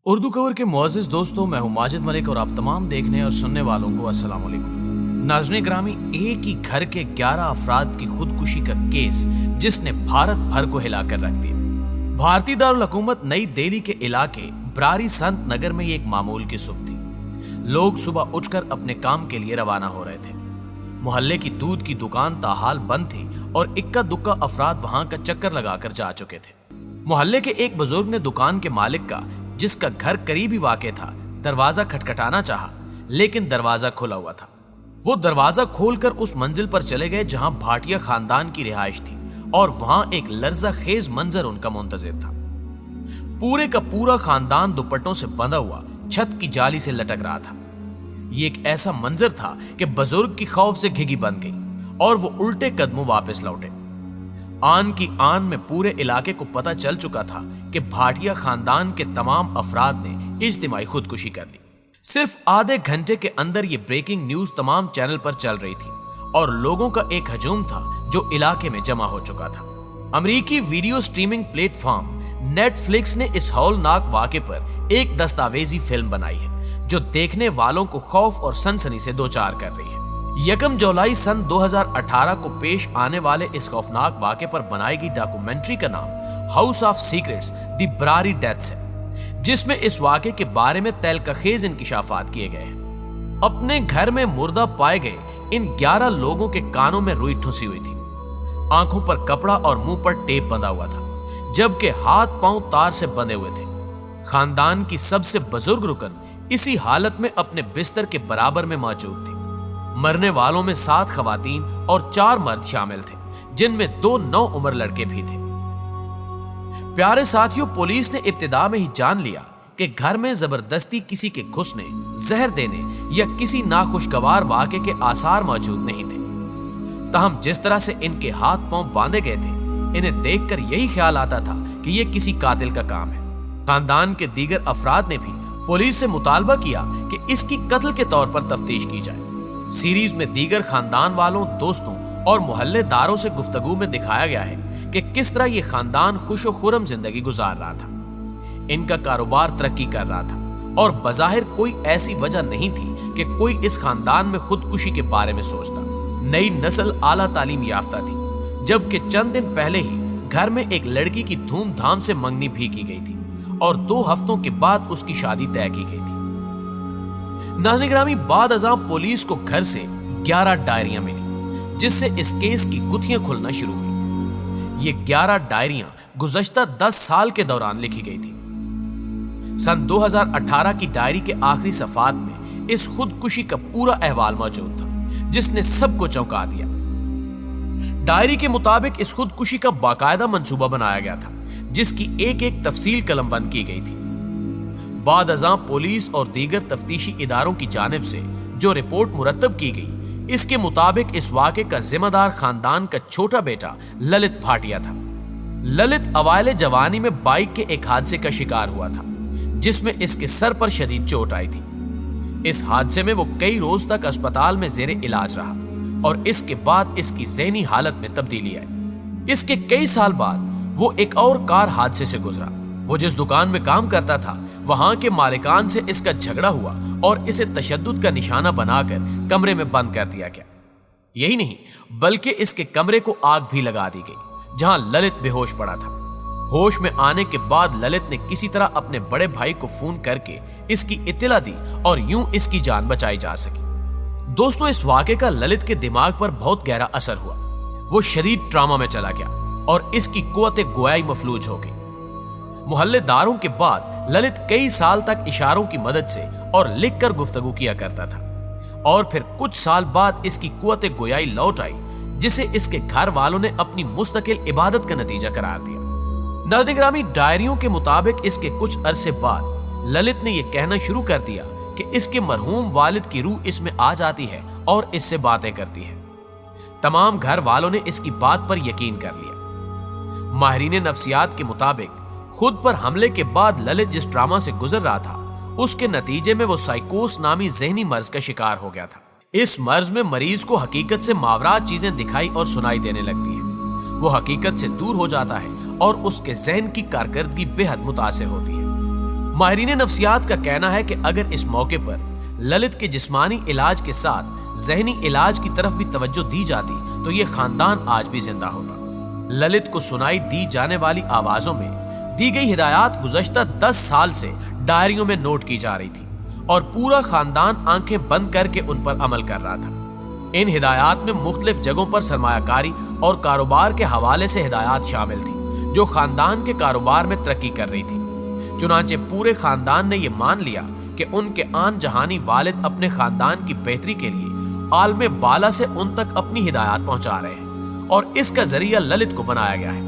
اردو کور کے معزز دوستوں، میں ہوں ماجد ملک اور آپ تمام دیکھنے اور سننے والوں کو السلام علیکم۔ ناظرین گرامی، ایک ہی گھر کے 11 افراد کی خودکشی کا کیس جس نے بھارت بھر کو ہلا کر رکھ دیا۔ بھارتی دارالحکومت نئی دہلی کے علاقے براری سنت نگر میں یہ ایک معمول کی صبح تھی۔ لوگ صبح اٹھ کر اپنے کام کے لیے روانہ ہو رہے تھے۔ محلے کی دودھ کی دکان تاحال بند تھی اور اکا دکا افراد وہاں کا چکر لگا کر جا چکے تھے۔ محلے کے ایک بزرگ نے دکان کے مالک کا، جس کا گھر قریب ہی واقع تھا، دروازہ کھٹکھٹانا چاہا، لیکن دروازہ کھلا ہوا تھا۔ وہ دروازہ کھول کر اس منزل پر چلے گئے جہاں بھاٹیا خاندان کی رہائش تھی، اور وہاں ایک لرزہ خیز منظر ان کا منتظر تھا۔ پورے کا پورا خاندان دوپٹوں سے بندھا ہوا چھت کی جالی سے لٹک رہا تھا۔ یہ ایک ایسا منظر تھا کہ بزرگ کی خوف سے گھگی بن گئی اور وہ الٹے قدموں واپس لوٹے۔ آن کی آن میں پورے علاقے کو پتہ چل چکا تھا کہ بھاٹیا خاندان کے تمام افراد نے اجتماعی خودکشی کر لی۔ صرف آدھے گھنٹے کے اندر یہ بریکنگ نیوز تمام چینل پر چل رہی تھی اور لوگوں کا ایک ہجوم تھا جو علاقے میں جمع ہو چکا تھا۔ امریکی video streaming platform Netflix نے اس ہولناک واقعے پر ایک دستاویزی فلم بنائی ہے جو دیکھنے والوں کو خوف اور سنسنی سے دوچار کر رہی ہے۔ 1 جولائی سن 2018 کو پیش آنے والے اس خوفناک واقعے پر بنائی گئی ڈاکومنٹری کا نام house of secrets the Burari deaths ہے، جس میں اس واقعے کے بارے میں تہلکہ خیز انکشافات کیے گئے ہیں۔ اپنے گھر میں مردہ پائے گئے ان 11 لوگوں کے کانوں میں روئی ٹھسی ہوئی تھی، آنکھوں پر کپڑا اور منہ پر ٹیپ بندھا ہوا تھا، جبکہ ہاتھ پاؤں تار سے بندھے ہوئے تھے۔ خاندان کی سب سے بزرگ رکن اسی حالت میں اپنے بستر کے برابر میں موجود تھی۔ مرنے والوں میں 7 خواتین اور 4 مرد شامل تھے، جن میں 2 نوعمر لڑکے بھی تھے۔ پیارے ساتھیوں، پولیس نے ابتدا میں ہی جان لیا کہ گھر میں زبردستی کسی کے گھسنے، زہر دینے یا کسی ناخوشگوار واقعے کے آثار موجود نہیں تھے۔ تاہم جس طرح سے ان کے ہاتھ پاؤں باندھے گئے تھے، انہیں دیکھ کر یہی خیال آتا تھا کہ یہ کسی قاتل کا کام ہے۔ خاندان کے دیگر افراد نے بھی پولیس سے مطالبہ کیا کہ اس کی قتل کے طور پر تفتیش کی جائے۔ سیریز میں دیگر خاندان والوں، دوستوں اور محلے داروں سے گفتگو میں دکھایا گیا ہے کہ کس طرح یہ خاندان خوش و خرم زندگی گزار رہا تھا۔ ان کا کاروبار ترقی کر رہا تھا اور بظاہر کوئی ایسی وجہ نہیں تھی کہ کوئی اس خاندان میں خودکشی کے بارے میں سوچتا۔ نئی نسل اعلیٰ تعلیم یافتہ تھی، جبکہ چند دن پہلے ہی گھر میں ایک لڑکی کی دھوم دھام سے منگنی بھی کی گئی تھی اور 2 ہفتوں کے بعد اس کی شادی طے کی گئی تھی۔ ناظرین گرامی، بعد ازاں پولیس کو گھر سے 11 ڈائریاں ملی، جس سے اس کیس کی گتھیاں کھلنا شروع ہوئی۔ یہ 11 ڈائریاں گزشتہ 10 سال کے دوران لکھی گئی تھی۔ سن 2018 کی ڈائری کے آخری صفحات میں اس خودکشی کا پورا احوال موجود تھا، جس نے سب کو چونکا دیا۔ ڈائری کے مطابق اس خودکشی کا باقاعدہ منصوبہ بنایا گیا تھا، جس کی ایک ایک تفصیل قلم بند کی گئی تھی۔ بعد ازاں پولیس اور دیگر تفتیشی اداروں کی جانب سے جو رپورٹ مرتب کی گئی، اس کے مطابق اس واقعے کا ذمہ دار خاندان کا چھوٹا بیٹا للت بھاٹیا تھا۔ للت اوائل جوانی میں بائک کے ایک حادثے کا شکار ہوا تھا، جس میں اس کے سر پر شدید چوٹ آئی تھی۔ اس حادثے میں وہ کئی روز تک اسپتال میں زیر علاج رہا اور اس کے بعد اس کی ذہنی حالت میں تبدیلی آئی۔ اس کے کئی سال بعد وہ ایک اور کار حادثے سے گزرا۔ وہ جس دکان میں کام کرتا تھا، وہاں کے مالکان سے اس کا جھگڑا ہوا اور اسے تشدد کا نشانہ بنا کر کمرے میں بند کر دیا گیا۔ یہی نہیں بلکہ اس کے کمرے کو آگ بھی لگا دی گئی، جہاں للت بے ہوش پڑا تھا۔ ہوش میں آنے کے بعد للت نے کسی طرح اپنے بڑے بھائی کو فون کر کے اس کی اطلاع دی اور یوں اس کی جان بچائی جا سکی۔ دوستوں، اس واقعے کا للت کے دماغ پر بہت گہرا اثر ہوا۔ وہ شدید ٹراما میں چلا گیا اور اس کی قوت گویائی مفلوج ہو گئی۔ محلے داروں کے بعد للت کئی سال تک اشاروں کی مدد سے اور لکھ کر گفتگو کیا کرتا تھا، اور پھر کچھ سال بعد اس کی قوت گویائی لوٹ آئی، جسے اس کے گھر والوں نے اپنی مستقل عبادت کا نتیجہ قرار دیا۔ ناظرین گرامی، ڈائریوں کے مطابق اس کے کچھ عرصے بعد للت نے یہ کہنا شروع کر دیا کہ اس کے مرحوم والد کی روح اس میں آ جاتی ہے اور اس سے باتیں کرتی ہے۔ تمام گھر والوں نے اس کی بات پر یقین کر لیا۔ ماہرین نفسیات کے مطابق خود پر حملے کے بعد للت جس ڈراما سے گزر رہا تھا، اس کے نتیجے میں وہ سائیکوس نامی ذہنی مرض کا شکار ہو گیا تھا۔ اس مرض میں مریض کو حقیقت سے ماورات چیزیں دکھائی اور سنائی دینے لگتی ہیں۔ وہ حقیقت سے دور ہو جاتا ہے اور اس کے ذہن کی کارکردگی بے حد متاثر ہوتی ہے۔ ماہرین نفسیات کا کہنا ہے کہ اگر اس موقع پر للت کے جسمانی علاج کے ساتھ ذہنی علاج کی طرف بھی توجہ دی جاتی تو یہ خاندان آج بھی زندہ ہوتا۔ للت کو سنائی دی جانے والی آوازوں میں دی گئی ہدایات گزشتہ 10 سال سے ڈائریوں میں نوٹ کی جا رہی تھی اور پورا خاندان آنکھیں بند کر کے ان پر عمل کر رہا تھا۔ ان ہدایات میں مختلف جگہوں پر سرمایہ کاری اور کاروبار کے حوالے سے ہدایات شامل تھیں جو خاندان کے کاروبار میں ترقی کر رہی تھی۔ چنانچہ پورے خاندان نے یہ مان لیا کہ ان کے آن جہانی والد اپنے خاندان کی بہتری کے لیے عالم بالا سے ان تک اپنی ہدایات پہنچا رہے ہیں اور اس کا ذریعہ للت کو بنایا گیا ہے۔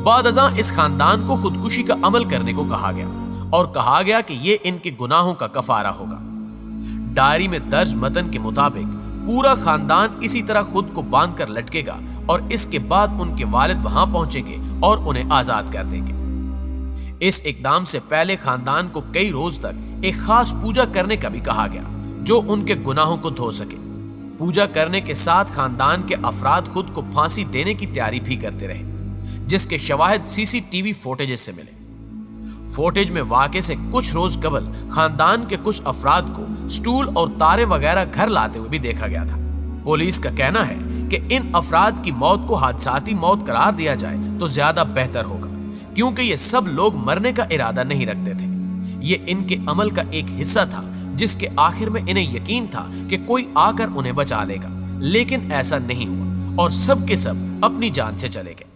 بعد ازاں اس خاندان کو خودکشی کا عمل کرنے کو کہا گیا اور کہا گیا کہ یہ ان کے گناہوں کا کفارہ ہوگا۔ ڈائری میں درج متن کے مطابق پورا خاندان اسی طرح خود کو باندھ کر لٹکے گا اور اس کے بعد ان کے والد وہاں پہنچیں گے اور انہیں آزاد کر دیں گے۔ اس اقدام سے پہلے خاندان کو کئی روز تک ایک خاص پوجا کرنے کا بھی کہا گیا جو ان کے گناہوں کو دھو سکے۔ پوجا کرنے کے ساتھ خاندان کے افراد خود کو پھانسی دینے کی تیاری بھی کرتے رہے، جس کے شواہد CCTV فوٹیجز سے ملے۔ فوٹیج میں واقعے سے کچھ روز قبل خاندان کے کچھ افراد کو سٹول اور تارے وغیرہ گھر لاتے ہوئے بھی دیکھا گیا تھا۔ پولیس کا کہنا ہے کہ ان افراد کی موت کو حادثاتی موت قرار دیا جائے تو زیادہ بہتر ہوگا، کیونکہ یہ سب لوگ مرنے کا ارادہ نہیں رکھتے تھے۔ یہ ان کے عمل کا ایک حصہ تھا جس کے آخر میں انہیں یقین تھا کہ کوئی آ کر انہیں بچا لے گا، لیکن ایسا نہیں ہوا اور سب کے سب اپنی جان سے چلے گئے۔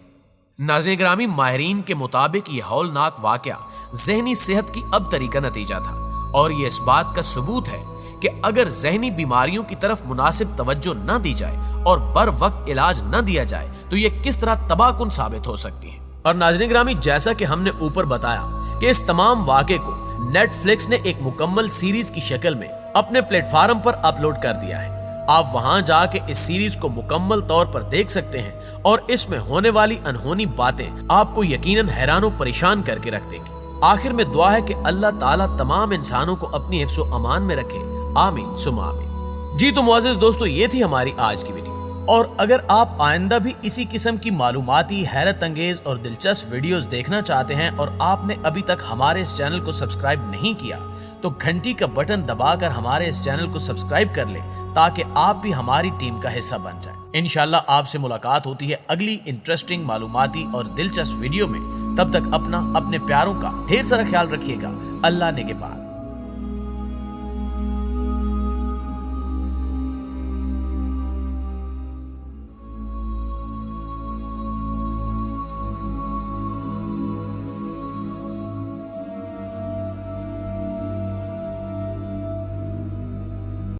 ناظرین گرامی، ماہرین کے مطابق یہ ہولناک واقعہ ذہنی صحت کی ابتری کا نتیجہ تھا اور یہ اس بات کا ثبوت ہے کہ اگر ذہنی بیماریوں کی طرف مناسب توجہ نہ دی جائے اور بر وقت علاج نہ دیا جائے تو یہ کس طرح تباہ کن ثابت ہو سکتی ہے۔ اور ناظرین گرامی، جیسا کہ ہم نے اوپر بتایا کہ اس تمام واقعے کو نیٹ فلکس نے ایک مکمل سیریز کی شکل میں اپنے پلیٹ فارم پر اپلوڈ کر دیا ہے۔ آپ وہاں جا کے اس سیریز کو مکمل طور پر دیکھ سکتے ہیں اور اس میں ہونے والی انہونی باتیں آپ کو یقیناً حیران و پریشان کر کے رکھ دیں گی۔ آخر میں دعا ہے کہ اللہ تعالیٰ تمام انسانوں کو اپنی حفظ و امان میں رکھے، آمین ثم آمین۔ جی تو معزز دوستو، یہ تھی ہماری آج کی ویڈیو، اور اگر آپ آئندہ بھی اسی قسم کی معلوماتی، حیرت انگیز اور دلچسپ ویڈیوز دیکھنا چاہتے ہیں اور آپ نے ابھی تک ہمارے اس چینل کو سبسکرائب نہیں کیا تو گھنٹی کا بٹن دبا کر ہمارے اس چینل کو سبسکرائب کر لیں تاکہ آپ بھی ہماری ٹیم کا حصہ بن جائیں۔ انشاءاللہ آپ سے ملاقات ہوتی ہے اگلی انٹرسٹنگ، معلوماتی اور دلچسپ ویڈیو میں۔ تب تک اپنے پیاروں کا ڈھیر سارا خیال رکھیے گا۔ اللہ نگہبان۔